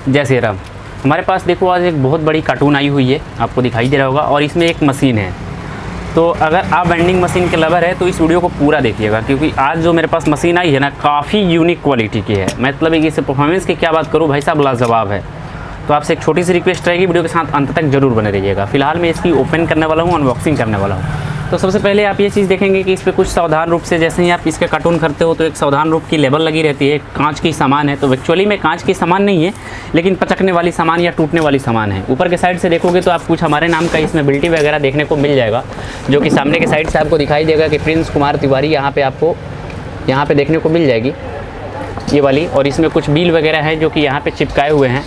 जय श्री राम। हमारे पास देखो आज एक बहुत बड़ी कार्टून आई हुई है, आपको दिखाई दे रहा होगा, और इसमें एक मशीन है। तो अगर आप वेंडिंग मशीन के लवर है तो इस वीडियो को पूरा देखिएगा, क्योंकि आज जो मेरे पास मशीन आई है ना, काफ़ी यूनिक क्वालिटी की है। मतलब कि इससे परफॉर्मेंस की क्या बात करूँ भाई साहब, लाजवाब है। तो आपसे एक छोटी सी रिक्वेस्ट रहेगी, वीडियो के साथ अंत तक जरूर बने रहिएगा। फिलहाल मैं इसकी ओपन करने वाला हूँ, अनबॉक्सिंग करने वाला हूँ। तो सबसे पहले आप ये चीज़ देखेंगे कि इस पर कुछ सावधान रूप से, जैसे ही आप इसका कार्टून करते हो तो एक सावधान रूप की लेबल लगी रहती है। कांच की सामान है, तो एक्चुअली में कांच की सामान नहीं है, लेकिन पचकने वाली सामान या टूटने वाली सामान है। ऊपर के साइड से देखोगे तो आप कुछ हमारे नाम का इसमें बिल्टी वगैरह देखने को मिल जाएगा, जो कि सामने के साइड से आपको दिखाई देगा कि प्रिंस कुमार तिवारी यहाँ पे आपको यहाँ पे देखने को मिल जाएगी ये वाली। और इसमें कुछ बिल वगैरह है जो कि यहाँ पे चिपकाए हुए हैं।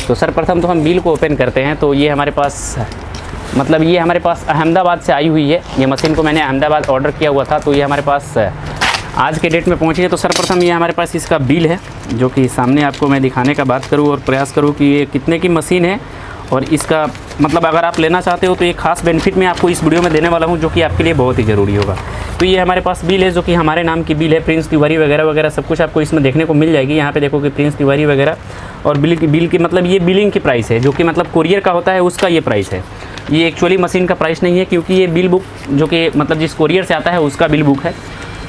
तो सर्वप्रथम तो हम बिल को ओपन करते हैं। तो ये हमारे पास ये हमारे पास अहमदाबाद से आई हुई है। ये मशीन को मैंने अहमदाबाद ऑर्डर किया हुआ था, तो ये हमारे पास आज के डेट में पहुंची है। तो सर्वप्रथम ये हमारे पास इसका बिल है, जो कि सामने आपको मैं दिखाने का बात करूं और प्रयास करूं कि ये कितने की मशीन है। और इसका मतलब अगर आप लेना चाहते हो तो एक खास बेनिफिट मैं आपको इस वीडियो में देने वाला हूं, जो कि आपके लिए बहुत ही ज़रूरी होगा। तो ये हमारे पास बिल है, जो कि हमारे नाम की बिल है। प्रिंस तिवारी वगैरह वगैरह सब कुछ आपको इसमें देखने को मिल जाएगी। यहाँ पे देखो कि प्रिंस तिवारी वगैरह, और बिल की मतलब ये बिलिंग की प्राइस है, जो कि मतलब कोरियर का होता है उसका ये प्राइस है। ये एक्चुअली मशीन का प्राइस नहीं है, क्योंकि ये बिल बुक जो कि मतलब जिस कोरियर से आता है उसका बिल बुक है।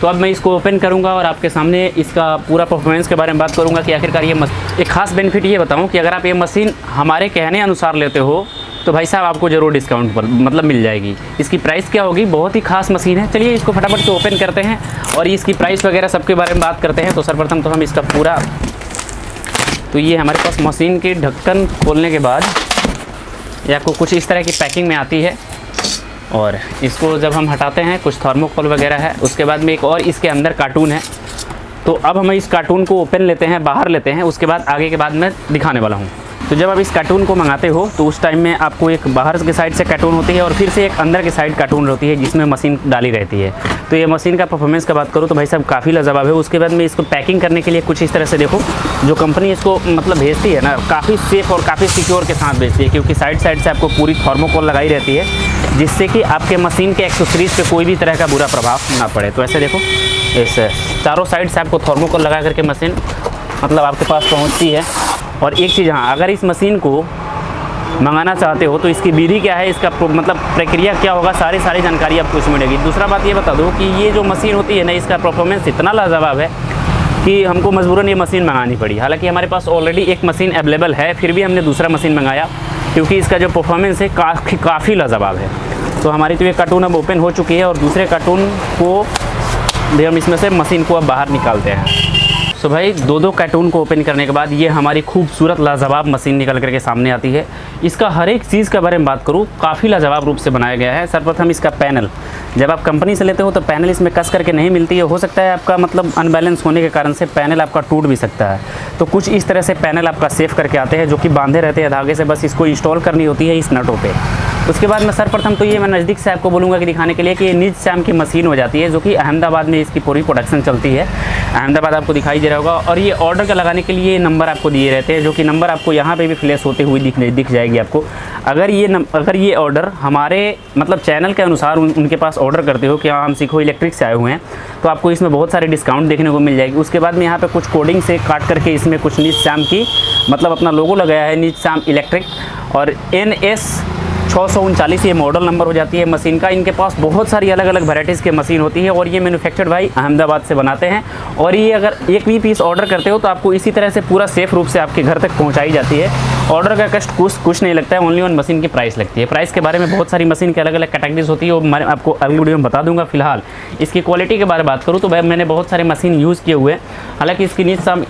तो अब मैं इसको ओपन करूंगा और आपके सामने इसका पूरा परफॉर्मेंस के बारे में बात करूंगा कि आखिरकार ये एक खास बेनिफिट ये बताऊं कि अगर आप ये मशीन हमारे कहने अनुसार लेते हो तो भाई साहब आपको ज़रूर डिस्काउंट पर मतलब मिल जाएगी। इसकी प्राइस क्या होगी, बहुत ही खास मशीन है। चलिए इसको फटाफट से ओपन करते हैं और इसकी प्राइस वगैरह सबके बारे में बात करते हैं। तो सर्वप्रथम तो हम इसका पूरा, तो ये हमारे पास मशीन के ढक्कन खोलने के बाद ये आपको कुछ इस तरह की पैकिंग में आती है। और इसको जब हम हटाते हैं, कुछ थर्मोकोल वगैरह है, उसके बाद में एक और इसके अंदर कार्टून है। तो अब हम इस कार्टून को ओपन लेते हैं, बाहर लेते हैं, उसके बाद आगे के बाद मैं दिखाने वाला हूँ। तो जब आप इस कार्टून को मंगाते हो तो उस टाइम में आपको एक बाहर के साइड से कार्टून होती है और फिर से एक अंदर के साइड कार्टून होती है, जिसमें मशीन डाली रहती है। तो ये मशीन का परफॉर्मेंस का बात करूँ तो भाई साहब काफ़ी लाजवाब है। उसके बाद में इसको पैकिंग करने के लिए कुछ इस तरह से देखो, जो कंपनी इसको मतलब भेजती है ना, काफ़ी सेफ़ और काफ़ी सिक्योर के साथ भेजती है, क्योंकि साइड से आपको पूरी थर्मोकोल लगाई रहती है, जिससे कि आपके मशीन के एक्सेसरीज पे कोई भी तरह का बुरा प्रभाव ना पड़े। तो ऐसे देखो, इस चारों साइड से आपको थर्मोकोल लगा करके मशीन मतलब आपके पास पहुँचती है। और एक चीज़, हाँ, अगर इस मशीन को मंगाना चाहते हो तो इसकी विधि क्या है, इसका मतलब प्रक्रिया क्या होगा, सारी जानकारी आपको इसमें मिलेगी। दूसरा बात ये बता दो कि ये जो मशीन होती है ना, इसका परफॉर्मेंस इतना लाजवाब है कि हमको मजबूरन ये मशीन मंगानी पड़ी। हालांकि हमारे पास ऑलरेडी एक मशीन अवेलेबल है, फिर भी हमने दूसरा मशीन मंगाया, क्योंकि इसका जो परफॉर्मेंस है काफ़ी लाजवाब है। तो हमारी तो ये कार्टून अब ओपन हो चुकी है और दूसरे कार्टून को भी हम इसमें से मशीन को अब बाहर निकालते हैं। तो भाई दो कार्टून को ओपन करने के बाद ये हमारी खूबसूरत लाजवाब मशीन निकल करके सामने आती है। इसका हर एक चीज़ के बारे में बात करूँ, काफ़ी लाजवाब रूप से बनाया गया है। सर्वप्रथम इसका पैनल, जब आप कंपनी से लेते हो तो पैनल इसमें कस करके नहीं मिलती है। हो सकता है आपका मतलब अनबैलेंस होने के कारण से पैनल आपका टूट भी सकता है। तो कुछ इस तरह से पैनल आपका सेफ करके आते हैं, जो कि बांधे रहते हैं धागे से, बस इसको इंस्टॉल करनी होती है इस नटों पर। उसके बाद में सर्वप्रथम तो ये मैं नज़दीक से आपको बोलूँगा कि दिखाने के लिए कि ये निज श्याम की मशीन हो जाती है, जो कि अहमदाबाद में इसकी पूरी प्रोडक्शन चलती है। अहमदाबाद आपको दिखाई दे रहा होगा। और ये ऑर्डर का लगाने के लिए नंबर आपको दिए रहते हैं, जो कि नंबर आपको यहाँ पे भी फ्लैश होते हुए दिख जाएगी आपको। अगर ये ऑर्डर हमारे मतलब चैनल के अनुसार उनके पास ऑर्डर करते हो कि हाँ हम सीखो इलेक्ट्रिक से आए हुए हैं, तो आपको इसमें बहुत सारे डिस्काउंट देखने को मिल जाएगी। उसके बाद में यहाँ पे कुछ कोडिंग से काट करके इसमें कुछ निज श्याम की मतलब अपना लोगो लगाया है, निज श्याम इलेक्ट्रिक, और NS 639 ये मॉडल नंबर हो जाती है मशीन का। इनके पास बहुत सारी अलग अलग वैराइटीज़ की मशीन होती है, और ये मैन्युफैक्चर्ड भाई अहमदाबाद से बनाते हैं। और ये अगर एक भी पीस ऑर्डर करते हो तो आपको इसी तरह से पूरा सेफ रूप से आपके घर तक पहुंचाई जाती है। ऑर्डर का कष्ट कुछ नहीं लगता है, ओनली ऑन मशीन की प्राइस लगती है। प्राइस के बारे में बहुत सारी मशीन की अलग अलग कैटेगरीज होती है, वो मैं आपको अगली वीडियो में बता दूंगा। फिलहाल इसकी क्वालिटी के बारे में बात करूँ तो भाई मैंने बहुत सारे मशीन यूज़ किए हुए हैं। हालाँकि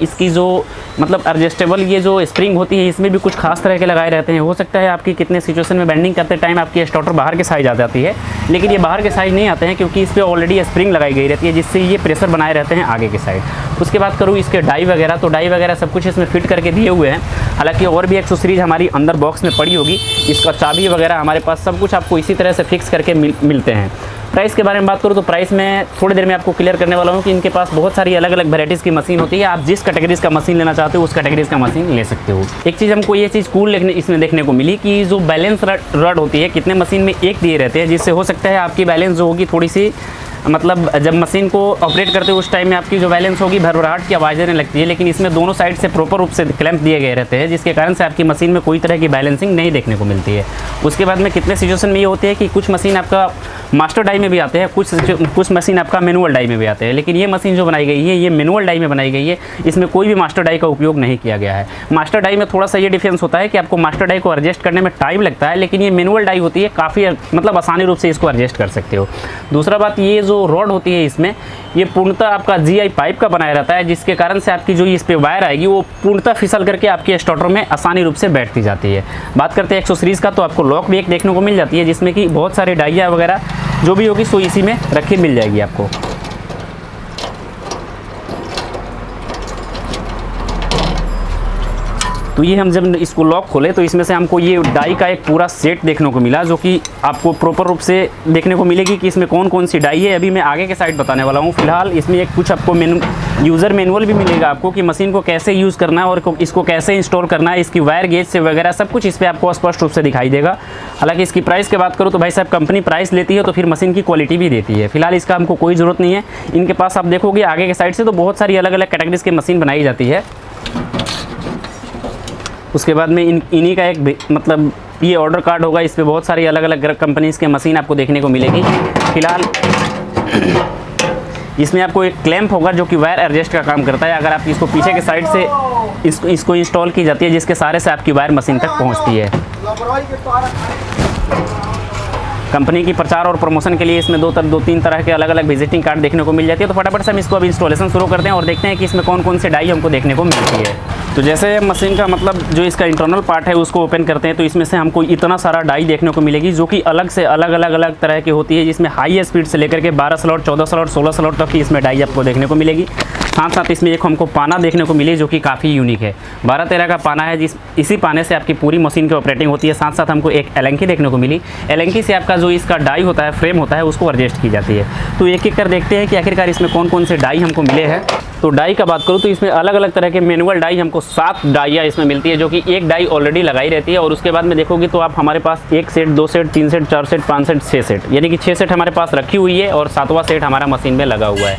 इसकी जो मतलब एडजस्टेबल ये जो स्प्रिंग होती है, इसमें भी कुछ खास तरह के लगाए रहते हैं। हो सकता है आपकी कितने सिचुएशन में बेंडिंग करते टाइम आपकी स्टार्टर बाहर के साइज आ जाती है, लेकिन ये बाहर के साइज नहीं आते हैं, क्योंकि इस पर ऑलरेडी स्प्रिंग लगाई गई रहती है, जिससे ये प्रेशर बनाए रहते हैं आगे के साइड। उसके बाद करूँ इसके डाई वगैरह, तो डाई वगैरह सब कुछ इसमें फिट करके दिए हुए हैं। हालांकि और भी एक्सेसरीज हमारी अंदर बॉक्स में पड़ी होगी। इसका चाबी वगैरह हमारे पास सब कुछ आपको इसी तरह से फिक्स करके मिलते हैं। प्राइस के बारे में बात करूँ तो प्राइस में थोड़ी देर में आपको क्लियर करने वाला हूँ कि इनके पास बहुत सारी अलग अलग वैराइटीज़ की मशीन होती है। आप जिस कैटेगरीज का मशीन लेना चाहते हो उस कैटेगरीज का मशीन ले सकते हो। एक चीज़ हमको ये चीज़ कूल इसमें देखने को मिली कि जो बैलेंस रड होती है, कितने मशीन में एक दिए रहते हैं, जिससे हो सकता है आपकी बैलेंस जो होगी थोड़ी सी मतलब जब मशीन को ऑपरेट करते हो उस टाइम में आपकी जो बैलेंस होगी भरभराहट की आवाज़ देने लगती है, लेकिन इसमें दोनों साइड से प्रॉपर रूप से क्लैंप दिए गए रहते हैं, जिसके कारण से आपकी मशीन में कोई तरह की बैलेंसिंग नहीं देखने को मिलती है। उसके बाद में कितने सिचुएशन में ये होती है कि कुछ मशीन आपका मास्टर डाई में भी आते हैं, कुछ मशीन आपका मैनुअल डाई में भी आते हैं, लेकिन ये मशीन जो बनाई गई है ये मैनुअल डाई में बनाई गई है, इसमें कोई भी मास्टर डाई का उपयोग नहीं किया गया है। मास्टर डाई में थोड़ा सा ये डिफरेंस होता है कि आपको मास्टर डाई को एडजस्ट करने में टाइम लगता है, लेकिन ये मैनुअल डाई होती है, काफ़ी मतलब आसानी रूप से इसको एडजस्ट कर सकते हो। दूसरा बात, ये जो रॉड होती है इसमें ये पूर्णतः आपका GI पाइप का बनाया रहता है, जिसके कारण से आपकी जो इस पे वायर आएगी वो पूर्णतः फिसल करके आपके स्टार्टर में आसानी रूप से बैठती जाती है। बात करते हैं एक्सेसरीज़ का, तो आपको लॉक भी एक देखने को मिल जाती है, जिसमें कि बहुत सारे डाइया वगैरह जो भी होगी सो इसी में रखी मिल जाएगी आपको। तो ये हम जब इसको लॉक खोले तो इसमें से हमको ये डाई का एक पूरा सेट देखने को मिला, जो कि आपको प्रॉपर रूप से देखने को मिलेगी कि इसमें कौन कौन सी डाई है। अभी मैं आगे के साइड बताने वाला हूँ। फिलहाल इसमें एक कुछ आपको यूज़र मैनुअल भी मिलेगा आपको कि मशीन को कैसे यूज़ करना है और इसको कैसे इंस्टॉल करना है, इसकी वायर गेज से वगैरह सब कुछ इस पर आपको स्पष्ट रूप से दिखाई देगा। हालांकि इसकी प्राइस की बात करूँ तो भाई साहब कंपनी प्राइस लेती है तो फिर मशीन की क्वालिटी भी देती है। फिलहाल इसका हमको कोई ज़रूरत नहीं है। इनके पास आप देखोगे आगे के साइड से तो बहुत सारी अलग अलग कैटेगरीज की मशीन बनाई जाती है। उसके बाद में इन्हीं का एक मतलब ये ऑर्डर कार्ड होगा, इस पे बहुत सारी अलग अलग कंपनीज़ के मशीन आपको देखने को मिलेगी। फिलहाल इसमें आपको एक क्लैंप होगा जो कि वायर एडजस्ट का काम करता है। अगर आप इसको पीछे के साइड से इसको इंस्टॉल की जाती है, जिसके सहारे से आपकी वायर मशीन तक पहुंचती है। कंपनी की प्रचार और प्रमोशन के लिए इसमें दो तीन तरह के अलग अलग विजिटिंग कार्ड देखने को मिल जाती है। तो फटाफट से हम इसको अब इंस्टॉलेशन शुरू करते हैं और देखते हैं कि इसमें कौन कौन से डाई हमको देखने को मिलती है। तो जैसे मशीन का मतलब जो इसका इंटरनल पार्ट है उसको ओपन करते हैं तो इसमें से हमको इतना सारा डाई देखने को मिलेगी, जो कि अलग से अलग तरह की होती है, जिसमें हाई स्पीड से लेकर के 12 स्लॉट 14 स्लॉट 16 स्लॉट तक की इसमें डाई आपको देखने को मिलेगी। साथ साथ इसमें एक हमको पाना देखने को मिली जो कि काफ़ी यूनिक है। 12-13 का पाना है, इसी पाने से आपकी पूरी मशीन की ऑपरेटिंग होती है। साथ साथ हमको एक एलंकी देखने को मिली। एलंकी से आपका जो इसका डाई होता है, फ्रेम होता है, उसको एडजस्ट की जाती है। तो एक एक कर देखते हैं कि आखिरकार इसमें कौन कौन से डाई हमको मिले हैं। तो डाई का बात करूँ तो इसमें अलग अलग तरह के मैनुअल डाई हमको 7 डाइयाँ इसमें मिलती है, जो कि एक डाई ऑलरेडी लगाई रहती है। और उसके बाद में देखोगे तो आप हमारे पास 1 set 2 set 3 set 4 set 5 set 6 set यानी कि 6 सेट हमारे पास रखी हुई है और 7वां सेट हमारा मशीन में लगा हुआ है।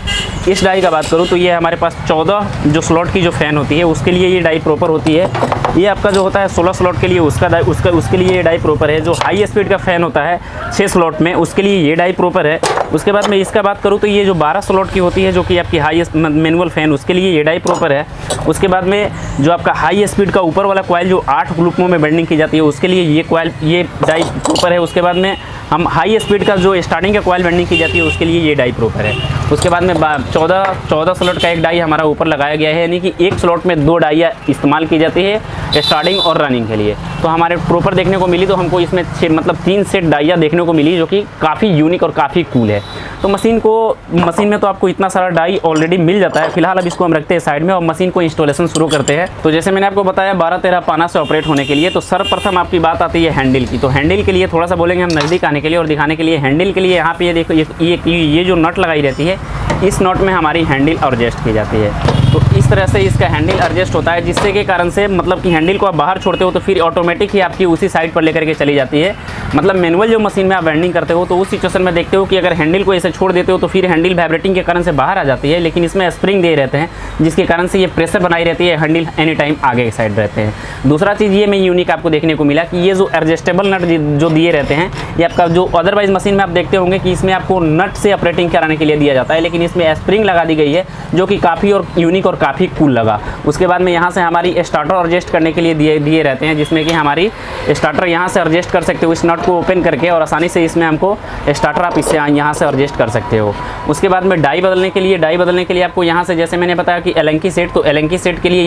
इस डाई का बात करूँ तो ये हमारे पास 14 जो स्लॉट की जो फ़ैन होती है उसके लिए ये डाई प्रॉपर होती है। ये आपका जो होता है 16 स्लॉट के लिए उसके लिए ये डाई प्रॉपर है। जो हाई स्पीड का फ़ैन होता है 6 स्लॉट में, उसके लिए ये डाई प्रॉपर है। उसके बाद में इसका बात करूँ तो ये जो 12 स्लॉट की होती है जो कि आपकी हाई मैनुअल फ़ैन, उसके लिए ये डाई प्रॉपर है। उसके बाद में जो आपका हाई स्पीड का ऊपर वाला कॉइल जो 8 ग्रुपों में बेंडिंग की जाती है उसके लिए ये डाई प्रॉपर है। उसके बाद में हम हाई स्पीड का जो स्टार्टिंग का कॉइल बेंडिंग की जाती है उसके लिए ये डाई प्रॉपर है। उसके बाद में 14 स्लॉट का एक डाई हमारा ऊपर लगाया गया है, यानी कि एक स्लॉट में 2 डाइयाँ इस्तेमाल की जाती है स्टार्टिंग और रनिंग के लिए। तो हमारे प्रॉपर देखने को मिली। तो हमको इसमें 3 सेट डाइयाँ देखने को मिली, जो कि काफ़ी यूनिक और काफ़ी कूल है। तो मशीन में तो आपको इतना सारा डाई ऑलरेडी मिल जाता है। फिलहाल अब इसको हम रखते हैं साइड में और मशीन को इंस्टॉलेशन शुरू करते हैं। तो जैसे मैंने आपको बताया 12-13 पाना से ऑपरेट होने के लिए, तो सर्वप्रथम आपकी बात आती है हैंडल की। तो हैंडल के लिए थोड़ा सा बोलेंगे हम नज़दीक आने के लिए और दिखाने के लिए। हैंडल के लिए यहाँ पे ये देखो, ये जो नट लगाई रहती है, इस नट में हमारी हैंडल एडजस्ट की जाती है। तो इस तरह से इसका हैंडल एडजस्ट होता है, जिससे के कारण से मतलब कि हैंडल को आप बाहर छोड़ते हो तो फिर ऑटोमेटिक ही आपकी उसी साइड पर लेकर के चली जाती है। मतलब मैनुअल जो मशीन में आप वेल्डिंग करते हो तो उस सिचुएशन में देखते हो कि अगर हैंडल को ऐसे छोड़ देते हो तो फिर हैंडल वाइब्रेटिंग के कारण से बाहर आ जाती है। लेकिन इसमें स्प्रिंग दे रहते हैं, जिसके कारण से ये प्रेशर बनाई रहती है, हैंडल एनी टाइम आगे की साइड रहते हैं। दूसरा चीज़ ये में यूनिक आपको देखने को मिला कि ये जो एडजस्टेबल नट जो दिए रहते हैं, ये आपका जो अदरवाइज मशीन में आप देखते होंगे कि इसमें आपको नट से ऑपरेटिंग कराने के लिए दिया जाता है, लेकिन इसमें स्प्रिंग लगा दी गई है, जो कि काफ़ी और यूनिक और काफ़ी कूल लगा। उसके बाद में यहाँ से हमारी स्टार्टर एडजस्ट करने के लिए दिए रहते हैं, जिसमें कि हमारी स्टार्टर यहाँ से एडजस्ट कर सकते हो इस नट को ओपन करके, और आसानी से इसमें हमको स्टार्टर आप इससे यहाँ से एडजस्ट कर सकते हो। उसके बाद में डाई बदलने के लिए आपको यहाँ से, जैसे मैंने बताया कि एलंकी सेट, तो एलंकी सेट के लिए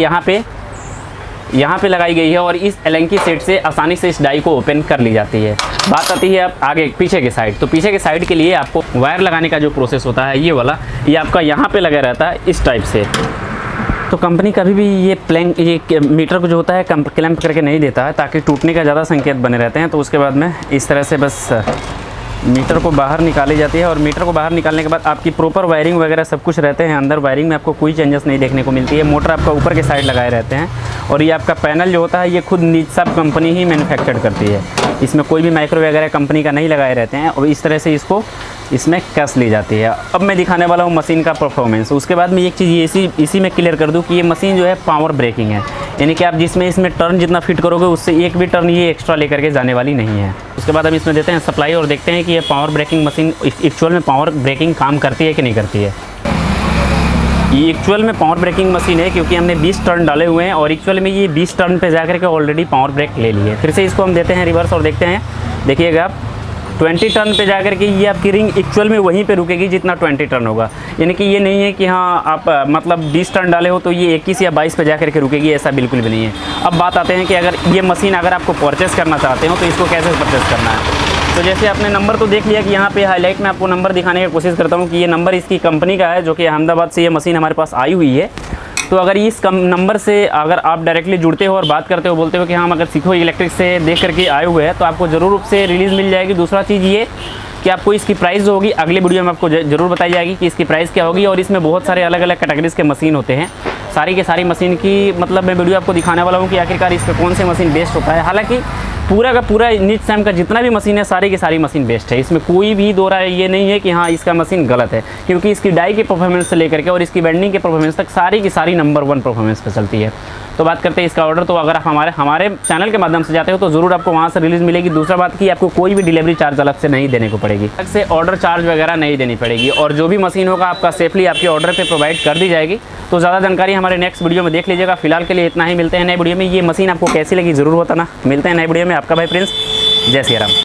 यहाँ पे लगाई गई है और इस एलंकी सेट से आसानी से इस डाई को ओपन कर ली जाती है। बात आती है अब आगे पीछे के साइड। तो पीछे के साइड के लिए आपको वायर लगाने का जो प्रोसेस होता है, ये वाला ये आपका यहाँ पे लगा रहता है इस टाइप से। तो कंपनी कभी भी ये मीटर को जो होता है क्लैंप करके नहीं देता है, ताकि टूटने का ज़्यादा संकेत बने रहते हैं। तो उसके बाद में इस तरह से बस मीटर को बाहर निकाली जाती है और मीटर को बाहर निकालने के बाद आपकी प्रॉपर वायरिंग वगैरह सब कुछ रहते हैं अंदर। वायरिंग में आपको कोई चेंजेस नहीं देखने को मिलती है। मोटर आपका ऊपर के साइड लगाए रहते हैं और ये आपका पैनल जो होता है ये खुद सब कंपनी ही मैन्युफैक्चर करती है। इसमें कोई भी माइक्रो वगैरह कंपनी का नहीं लगाए रहते हैं और इस तरह से इसको इसमें कस ली जाती है। अब मैं दिखाने वाला हूँ मशीन का परफॉर्मेंस। उसके बाद में एक चीज़ ये इसी में क्लियर कर दूँ कि ये मशीन जो है पावर ब्रेकिंग है, यानी कि आप जिसमें इसमें टर्न जितना फिट करोगे उससे एक भी टर्न ये एक्स्ट्रा लेकर के जाने वाली नहीं है। उसके बाद हम इसमें देते हैं सप्लाई और देखते हैं कि ये पावर ब्रेकिंग मशीन एक्चुअल में पावर ब्रेकिंग काम करती है कि नहीं करती है। ये एक्चुअल में पावर ब्रेकिंग मशीन है क्योंकि हमने 20 टर्न डाले हुए हैं और एक्चुअल में ये 20 टर्न पे जाकर के ऑलरेडी पावर ब्रेक ले ली है। फिर से इसको हम देते हैं रिवर्स और देखते हैं, देखिएगा आप 20 टर्न पे जाकर के ये आपकी रिंग एक्चुअल में वहीं पे रुकेगी जितना 20 टर्न होगा। यानी कि ये नहीं है कि हाँ आप मतलब 20 टर्न डाले हो तो ये 21 या 22 पे जाकर के रुकेगी, ऐसा बिल्कुल भी नहीं है। अब बात आते हैं कि अगर ये मशीन अगर आपको परचेस करना चाहते हो तो इसको कैसे परचेस करना है। तो जैसे आपने नंबर तो देख लिया कि यहाँ पे हाईलाइट में आपको नंबर दिखाने की कोशिश करता हूँ कि ये नंबर इसकी कंपनी का है जो कि अहमदाबाद से ये मशीन हमारे पास आई हुई है। तो अगर इस नंबर से अगर आप डायरेक्टली जुड़ते हो और बात करते हो, बोलते हो कि हम अगर सीखो इलेक्ट्रिक से देख करके आए हुए हैं तो आपको ज़रूर रूप से रिलीज़ मिल जाएगी। दूसरा चीज़ ये कि आपको इसकी प्राइस जो होगी अगले वीडियो में आपको ज़रूर बताई जाएगी कि इसकी प्राइस क्या होगी। और इसमें बहुत सारे अलग अलग कैटेगरीज़ के मशीन होते हैं। सारी के सारी मशीन की मतलब मैं वीडियो आपको दिखाने वाला हूँ कि आखिरकार इस पर कौन से मशीन बेस्ट होता है। हालाँकि पूरा का पूरा नीच सैम का जितना भी मशीन है सारी की सारी मशीन बेस्ट है। इसमें कोई भी दो राय ये नहीं है कि हाँ इसका मशीन गलत है, क्योंकि इसकी डाई के परफॉर्मेंस से लेकर के और इसकी बेंडिंग के परफॉर्मेंस तक सारी की सारी नंबर 1 परफॉर्मेंस पे चलती है। तो बात करते हैं इसका ऑर्डर। तो अगर आप हमारे चैनल के माध्यम से जाते हो तो ज़रूर आपको वहाँ से रिलीज़ मिलेगी। दूसरा बात कि आपको कोई भी डिलीवरी चार्ज अलग से नहीं देने को पड़ेगी, अलग से ऑर्डर चार्ज वगैरह नहीं देनी पड़ेगी और जो भी मशीन होगा आपका सेफली आपके ऑर्डर पे प्रोवाइड कर दी जाएगी। तो ज़्यादा जानकारी हमारे नेक्स्ट वीडियो में देख लीजिएगा। फिलहाल के लिए इतना ही, मिलते हैं नए वीडियो में। ये मशीन आपको कैसी लगी ज़रूर बताना। मिलते हैं नए वीडियो में। आपका भाई प्रिंस, जय श्री राम।